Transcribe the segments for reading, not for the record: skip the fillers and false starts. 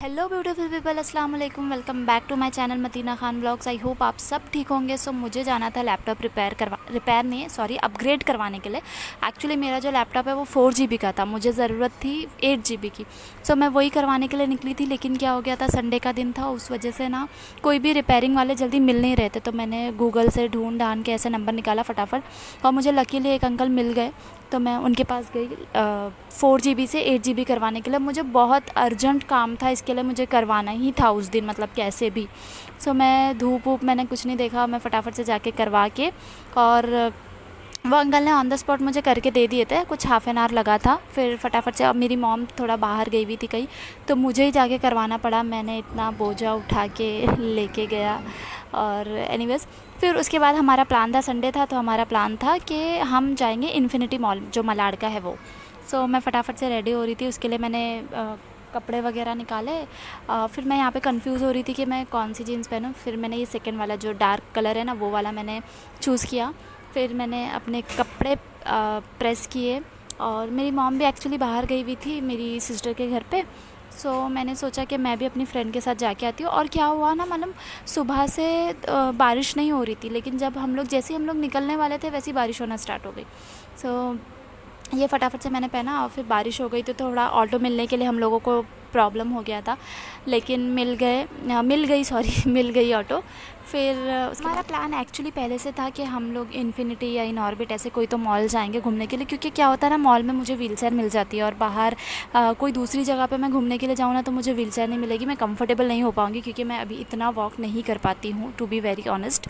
Hello beautiful people, अस्सलाम वालेकुम। Welcome back to my channel Matina Khan blogs. I hope आप सब ठीक होंगे। सो मुझे जाना था लैपटॉप रिपेयर नहीं है, सॉरी, अपग्रेड करवाने के लिए। एक्चुअली मेरा जो लैपटॉप है वो 4 GB का था, मुझे ज़रूरत थी 8 GB की। सो मैं वही करवाने के लिए निकली थी, लेकिन क्या हो गया था, संडे का दिन था, उस वजह से ना कोई भी रिपेयरिंग वाले जल्दी मिल नहीं रहे थे। तो मैंने गूगल से ढूंढ ढांड के ऐसे नंबर निकाला फटाफट, और मुझे लकीली एक अंकल मिल गए। तो मैं उनके पास गई 4 GB से 8 GB करवाने के लिए। मुझे बहुत अर्जेंट काम था, इसके लिए मुझे करवाना ही था उस दिन, मतलब कैसे भी। सो मैं धूप वूप मैंने कुछ नहीं देखा, मैं फटाफट से जाके करवा के, और वो अंकल ने ऑन द स्पॉट मुझे करके दे दिए थे। कुछ हाफ़ एन आवर लगा था, फिर फटाफट से। अब मेरी मॉम थोड़ा बाहर गई हुई थी कहीं, तो मुझे ही जाके करवाना पड़ा। मैंने इतना बोझा उठा के लेके गया। और एनीवेज़ फिर उसके बाद हमारा प्लान था, संडे था, तो हमारा प्लान था कि हम जाएंगे इन्फिनिटी मॉल जो मलाड का है वो। सो मैं फटाफट से रेडी हो रही थी, उसके लिए मैंने कपड़े वगैरह निकाले। फिर मैं यहाँ पे कंफ्यूज हो रही थी कि मैं कौन सी जीन्स पहनूँ। फिर मैंने ये सेकंड वाला जो डार्क कलर है ना, वो वाला मैंने चूज़ किया। फिर मैंने अपने कपड़े प्रेस किए, और मेरी मॉम भी एक्चुअली बाहर गई हुई थी मेरी सिस्टर के घर पे। सो मैंने सोचा कि मैं भी अपनी फ्रेंड के साथ जाके आती हूँ। और क्या हुआ ना, मतलब सुबह से बारिश नहीं हो रही थी, लेकिन जब जैसे ही हम लोग निकलने वाले थे, वैसे ही बारिश होना स्टार्ट हो गई। सो ये फटाफट से मैंने पहना, और फिर बारिश हो गई तो थोड़ा ऑटो मिलने के लिए हम लोगों को प्रॉब्लम हो गया था, लेकिन मिल गई सॉरी मिल गई ऑटो। फिर हमारा प्लान एक्चुअली पहले से था कि हम लोग इन्फिनिटी या इन ऑर्बिट ऐसे कोई तो मॉल जाएंगे घूमने के लिए, क्योंकि क्या होता है ना, मॉल में मुझे व्हीलचेयर मिल जाती है, और बाहर कोई दूसरी जगह पे मैं घूमने के लिए जाऊँ ना, तो मुझे व्हीलचेयर नहीं मिलेगी, मैं कंफर्टेबल नहीं हो पाऊँगी, क्योंकि मैं अभी इतना वॉक नहीं कर पाती हूँ, टू बी वेरी ऑनेस्ट।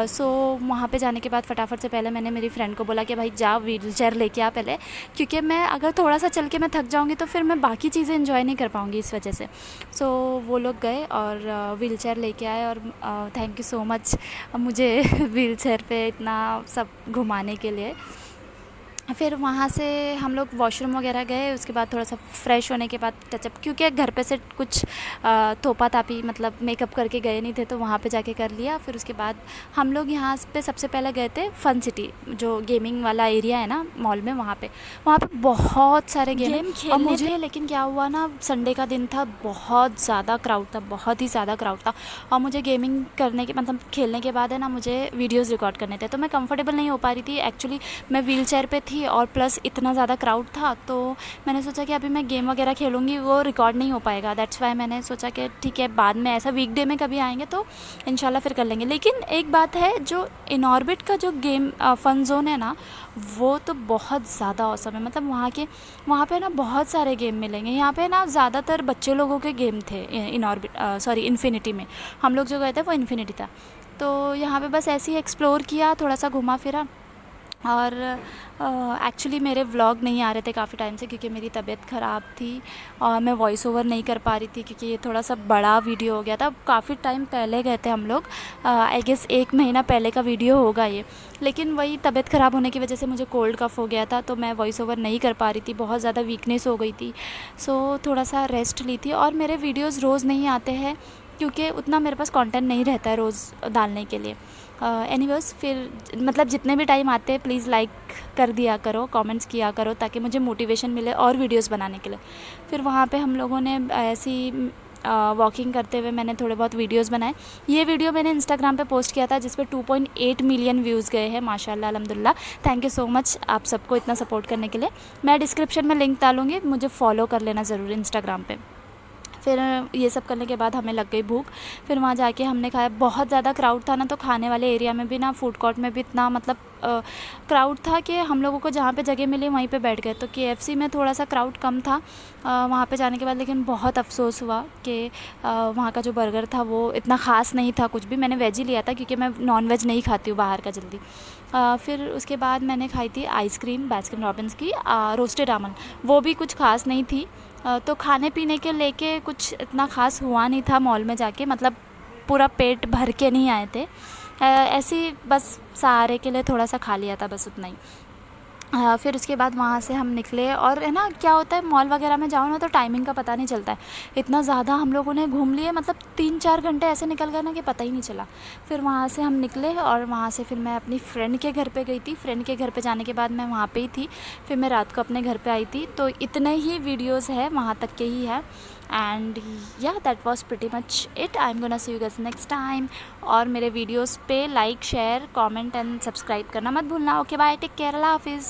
सो वहाँ पे जाने के बाद फटाफट से पहले मैंने मेरी फ्रेंड को बोला कि भाई जा व्हीलचेयर लेके आ पहले, क्योंकि मैं अगर थोड़ा सा चल के मैं थक जाऊँगी तो फिर मैं बाकी चीज़ें एंजॉय नहीं कर पाऊँगी इस वजह से। सो वो लोग गए और व्हीलचेयर लेके आए, और थैंक यू सो मच मुझे व्हीलचेयर पे इतना सब घुमाने के लिए। फिर वहाँ से हम लोग वॉशरूम वगैरह गए, उसके बाद थोड़ा सा फ्रेश होने के बाद टचअप, क्योंकि घर पे से कुछ थोपा तापी मतलब मेकअप करके गए नहीं थे, तो वहाँ पे जाके कर लिया। फिर उसके बाद हम लोग यहाँ पे सबसे पहले गए थे फन सिटी, जो गेमिंग वाला एरिया है ना मॉल में, वहाँ पे बहुत सारे गेम और मुझे, लेकिन क्या हुआ ना, संडे का दिन था, बहुत ज़्यादा क्राउड था, बहुत ही ज़्यादा क्राउड था। और मुझे गेमिंग करने के मतलब खेलने के बाद है ना, मुझे वीडियोज़ रिकॉर्ड करने थे, तो मैं कंफर्टेबल नहीं हो पा रही थी। एक्चुअली मैं व्हील चेयर पर थी, और प्लस इतना ज़्यादा क्राउड था, तो मैंने सोचा कि अभी मैं गेम वगैरह खेलूँगी वो रिकॉर्ड नहीं हो पाएगा। दैट्स वाई मैंने सोचा कि ठीक है, बाद में ऐसा वीकडे में कभी आएंगे तो इंशाल्लाह फिर कर लेंगे। लेकिन एक बात है, जो इनऑर्बिट का जो गेम फ़न जोन है ना, वो तो बहुत ज़्यादा औसम है। मतलब वहाँ पे ना बहुत सारे गेम मिलेंगे। यहाँ पे ना ज़्यादातर बच्चे लोगों के गेम थे इनऑर्बिट, सॉरी इन्फिनिटी में। हम लोग जो गए थे वो इन्फिनिटी था। तो यहाँ पे बस ऐसे ही एक्सप्लोर किया, थोड़ा सा घुमा फिरा। और एक्चुअली मेरे व्लॉग नहीं आ रहे थे काफ़ी टाइम से, क्योंकि मेरी तबीयत ख़राब थी और मैं वॉइस ओवर नहीं कर पा रही थी, क्योंकि ये थोड़ा सा बड़ा वीडियो हो गया था। काफ़ी टाइम पहले गए थे हम लोग, आई गेस 1 महीना पहले का वीडियो होगा ये। लेकिन वही तबीयत ख़राब होने की वजह से मुझे कोल्ड कफ़ हो गया था, तो मैं वॉइस ओवर नहीं कर पा रही थी, बहुत ज़्यादा वीकनेस हो गई थी। सो थोड़ा सा रेस्ट ली थी। और मेरे वीडियोज़ रोज़ नहीं आते हैं, क्योंकि उतना मेरे पास कंटेंट नहीं रहता है रोज़ डालने के लिए। एनीवेज़ फिर मतलब जितने भी टाइम आते हैं, प्लीज़ लाइक कर दिया करो, कमेंट्स किया करो, ताकि मुझे मोटिवेशन मिले और वीडियोस बनाने के लिए। फिर वहाँ पे हम लोगों ने ऐसी वॉकिंग करते हुए मैंने थोड़े बहुत वीडियोस बनाए। ये वीडियो मैंने इंस्टाग्राम पे पोस्ट किया था, जिस पे 2.8 मिलियन व्यूज़ गए हैं, माशाल्लाह अल्हम्दुलिल्लाह। थैंक यू सो मच आप सबको इतना सपोर्ट करने के लिए। मैं डिस्क्रिप्शन में लिंक डालूँगी, मुझे फॉलो कर लेना ज़रूर इंस्टाग्राम पर। फिर ये सब करने के बाद हमें लग गई भूख। फिर वहाँ जाके हमने खाया। बहुत ज़्यादा क्राउड था ना, तो खाने वाले एरिया में भी ना, फूड कोर्ट में भी इतना मतलब क्राउड था कि हम लोगों को जहाँ पे जगह मिली वहीं पे बैठ गए। तो केएफसी में थोड़ा सा क्राउड कम था वहाँ पे जाने के बाद, लेकिन बहुत अफसोस हुआ कि वहाँ का जो बर्गर था वो इतना ख़ास नहीं था कुछ भी। मैंने वेज ही लिया था, क्योंकि मैं नॉन वेज नहीं खाती हूँ बाहर का जल्दी। फिर उसके बाद मैंने खाई थी आइसक्रीम बास्किन रॉबिन्स की, रोस्टेड आमंड, वो भी कुछ ख़ास नहीं थी। तो खाने पीने के लेके कुछ इतना ख़ास हुआ नहीं था मॉल में जाके, मतलब पूरा पेट भर के नहीं आए थे, ऐसे ही बस सहारे के लिए थोड़ा सा खा लिया था, बस उतना ही। फिर उसके बाद वहाँ से हम निकले। और है ना, क्या होता है, मॉल वगैरह में जाओ ना तो टाइमिंग का पता नहीं चलता है। इतना ज़्यादा हम लोगों ने घूम लिए, मतलब 3-4 घंटे ऐसे निकल गए ना कि पता ही नहीं चला। फिर वहाँ से हम निकले, और वहाँ से फिर मैं अपनी फ्रेंड के घर पे गई थी। फ्रेंड के घर पे जाने के बाद मैं वहाँ पे ही थी। फिर मैं रात को अपने घर पे आई थी। तो इतने ही वीडियोज़ है, वहाँ तक के ही है। एंड या that was pretty much it. I am gonna see you guys next time. और मेरे वीडियोज़ पे like share comment and subscribe करना मत भूलना। ओके बाय, टेक केयर, अल्लाह हाफिज़।